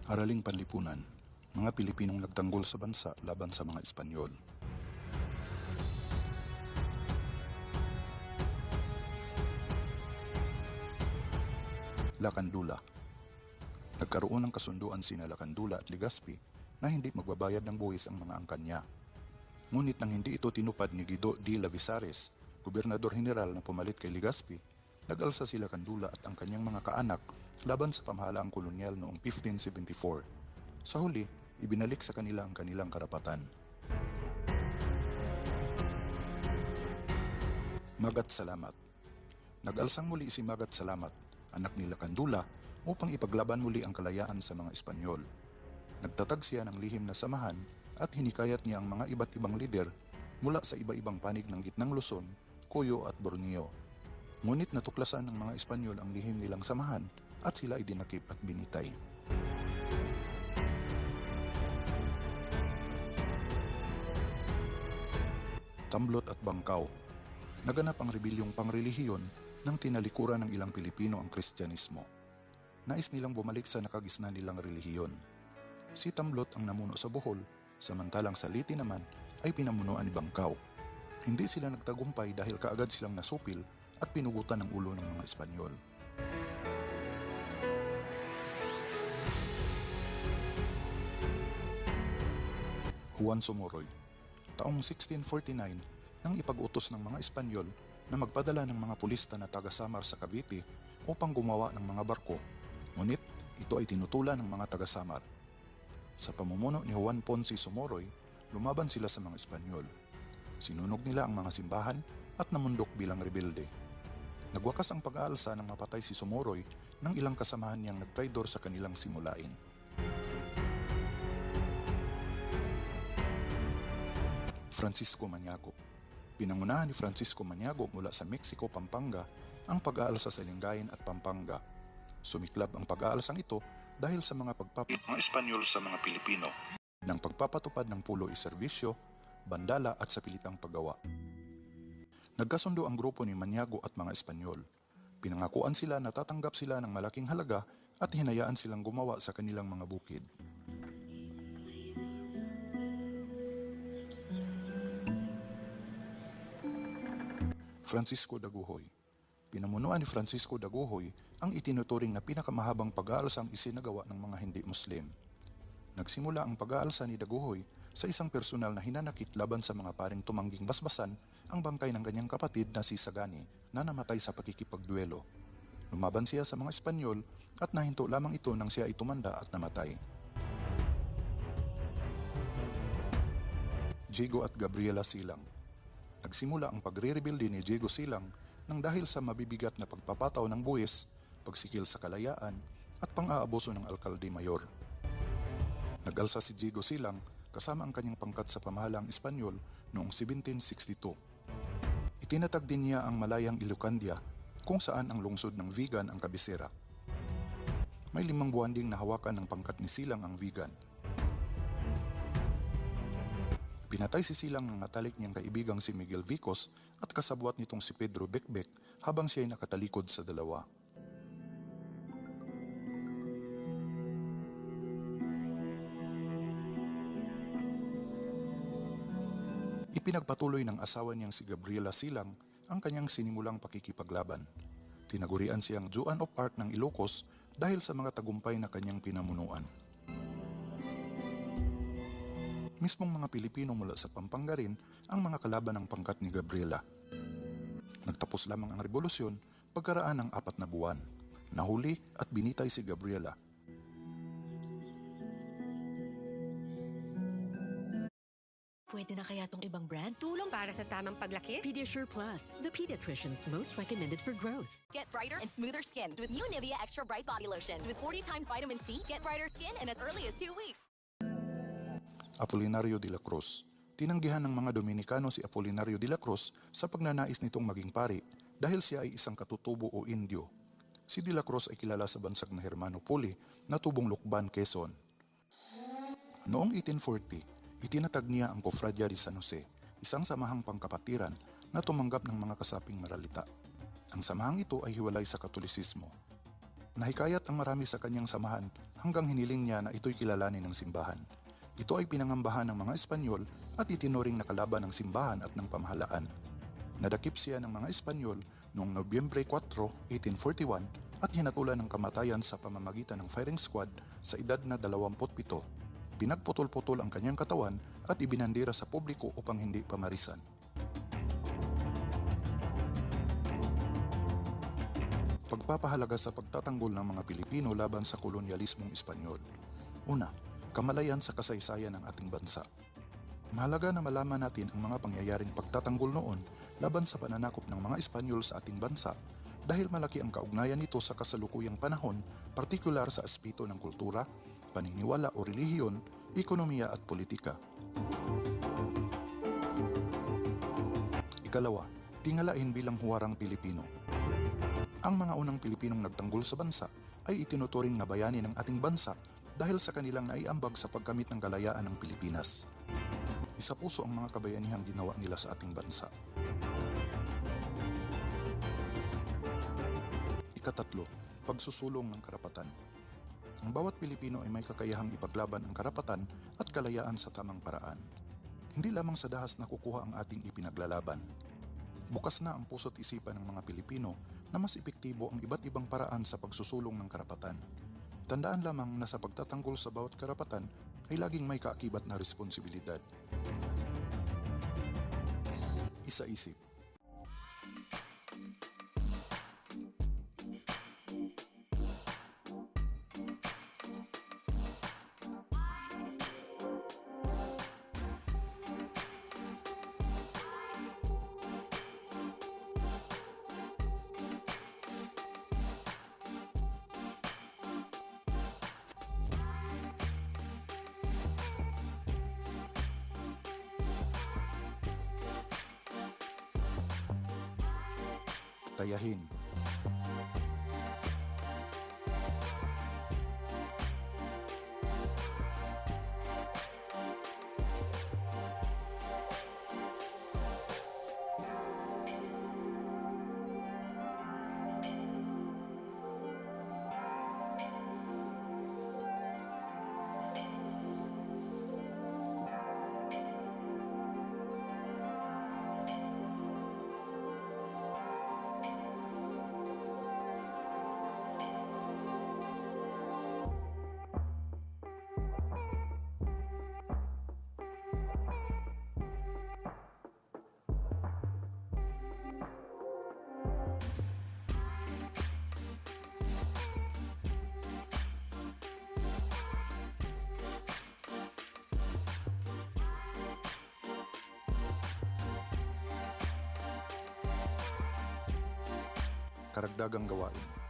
Araling panlipunan, mga Pilipinong nagtanggol sa bansa laban sa mga Espanyol. Lacandula. Nagkaroon ng kasunduan sina Lacandula at Legazpi na hindi magbabayad ng buwis ang mga angkan niya. Ngunit nang hindi ito tinupad ni Guido de Lavizares, gobernador general na pumalit kay Legazpi, nag-alsa si Lacandula at ang kanyang mga kaanak laban sa pamahalaang kolonyal noong 1574. Sa huli, ibinalik sa kanila ang kanilang karapatan. Magat Salamat. Nag-alsang muli si Magat Salamat, anak ni Lacandula, upang ipaglaban muli ang kalayaan sa mga Espanyol. Nagtatag siya ng lihim na samahan at hinikayat niya ang mga iba't ibang lider mula sa iba-ibang panig ng gitnang Luzon, Cuyo at Borneo. Ngunit natuklasan ng mga Espanyol ang lihim nilang samahan at sila ay dinakip at binitay. Tamblot at Bangkaw. Naganap ang rebilyong pangrelihiyon nang tinalikuran ng ilang Pilipino ang Kristyanismo. Nais nilang bumalik sa nakagisnan nilang relihiyon. Si Tamblot ang namuno sa Bohol, samantalang sa Liti naman ay pinamunuan ni Bangkaw. Hindi sila nagtagumpay dahil kaagad silang nasupil at pinugutan ng ulo ng mga Espanyol. Juan Sumoroy. Taong 1649, nang ipag-utos ng mga Espanyol na magpadala ng mga pulista na taga-Samar sa Cavite upang gumawa ng mga barko, ngunit ito ay tinutulan ng mga taga-Samar. Sa pamumuno ni Juan Ponce Sumoroy, lumaban sila sa mga Espanyol. Sinunog nila ang mga simbahan at namundok bilang rebelde. Nagwakas ang pag-aalsa nang mapatay si Sumoroy ng ilang kasamahan niyang nagtraidor sa kanilang simulain. Francisco Maniago. Pinangunahan ni Francisco Maniago mula sa Mexico, Pampanga ang pag-aalsa sa Lingayen at Pampanga. Sumiklab ang pag-aalsang ito dahil sa mga pagpapit ng Espanyol sa mga Pilipino, ng pagpapatupad ng pulo i serbisyo, bandala at sa pilitang paggawa. Nagkasundo ang grupo ni Maniago at mga Espanyol. Pinangakuan sila na tatanggap sila ng malaking halaga at hinayaan silang gumawa sa kanilang mga bukid. Francisco Daguhoy. Pinamunuan ni Francisco Daguhoy ang itinuturing na pinakamahabang pag-aalsang isinagawa ng mga hindi Muslim. Nagsimula ang pag-aalsa ni Daguhoy sa isang personal na hinanakit laban sa mga paring tumangging basbasan ang bangkay ng kanyang kapatid na si Sagani na namatay sa pakikipagduelo. Lumaban siya sa mga Espanyol at nahinto lamang ito nang siya ay tumanda at namatay. Diego at Gabriela Silang. Nagsimula ang pagre-rebelde ni Diego Silang nang dahil sa mabibigat na pagpapataw ng buwis, pagsikil sa kalayaan at pang-aabuso ng alkalde mayor. Nag-alsa si Diego Silang kasama ang kanyang pangkat sa pamahalang Espanyol noong 1762. Itinatag din niya ang Malayang Ilocandia kung saan ang lungsod ng Vigan ang kabisera. May 5 buwan ding nahawakan ng pangkat ni Silang ang Vigan. Pinatay si Silang ng natalik niyang kaibigang si Miguel Vicos at kasabwat nitong si Pedro Becbec habang siya ay nakatalikod sa dalawa. Ipinagpatuloy ng asawa niyang si Gabriela Silang ang kanyang sinimulang pakikipaglaban. Tinagurian siyang Juan of Arc ng Ilocos dahil sa mga tagumpay na kanyang pinamunuan. Mismong mga Pilipino mula sa Pampanga rin ang mga kalaban ng pangkat ni Gabriela. Nagtapos lamang ang revolusyon pagkaraan ng 4 na buwan. Nahuli at binitay si Gabriela. Pwede na kaya tong ibang brand? Tulong para sa tamang paglaki? Pediasure Plus, the pediatrician's most recommended for growth. Get brighter and smoother skin with new Nivea Extra Bright Body Lotion. With 40 times vitamin C, get brighter skin in as early as 2 weeks. Apolinario de la Cruz. Tinanggihan ng mga Dominikano si Apolinario de la Cruz sa pagnanais nitong maging pari dahil siya ay isang katutubo o Indio. Si de la Cruz ay kilala sa bansag na Hermanopoli na tubong Lukban, Quezon. Noong 1840, itinatag niya ang Cofradia de San Jose, isang samahang pangkapatiran na tumanggap ng mga kasaping maralita. Ang samahang ito ay hiwalay sa Katolisismo. Nahikayat ang marami sa kanyang samahan hanggang hiniling niya na ito'y kilalanin ng simbahan. Ito ay pinangambahan ng mga Espanyol at itinuring na kalaban ng simbahan at ng pamahalaan. Nadakip siya ng mga Espanyol noong Nobyembre 4, 1841 at hinatulan ng kamatayan sa pamamagitan ng firing squad sa edad na 27. Pinagputol-putol ang kanyang katawan at ibinandera sa publiko upang hindi pamarisan. Pagpapahalaga sa pagtatanggol ng mga Pilipino laban sa kolonyalismong Espanyol. Una, kamalayan sa kasaysayan ng ating bansa. Mahalaga na malaman natin ang mga pangyayaring pagtatanggol noon laban sa pananakop ng mga Espanyol sa ating bansa dahil malaki ang kaugnayan nito sa kasalukuyang panahon, partikular sa aspeto ng kultura, paniniwala o relihiyon, ekonomiya at politika. Ikalawa, tingalain bilang huwarang Pilipino. Ang mga unang Pilipinong nagtanggol sa bansa ay itinuturing na bayani ng ating bansa dahil sa kanilang naiambag sa pagkamit ng kalayaan ng Pilipinas. Isa puso ang mga kabayanihang ginawa nila sa ating bansa. Ikatatlo, pagsusulong ng karapatan. Ang bawat Pilipino ay may kakayahang ipaglaban ang karapatan at kalayaan sa tamang paraan. Hindi lamang sa dahas nakukuha ang ating ipinaglalaban. Bukas na ang puso't isipan ng mga Pilipino na mas epektibo ang iba't ibang paraan sa pagsusulong ng karapatan. Tandaan lamang na sa pagtatanggol sa bawat karapatan ay laging may kaakibat na responsibilidad. Isa-isip. Tayahin. Karagdagang gawain.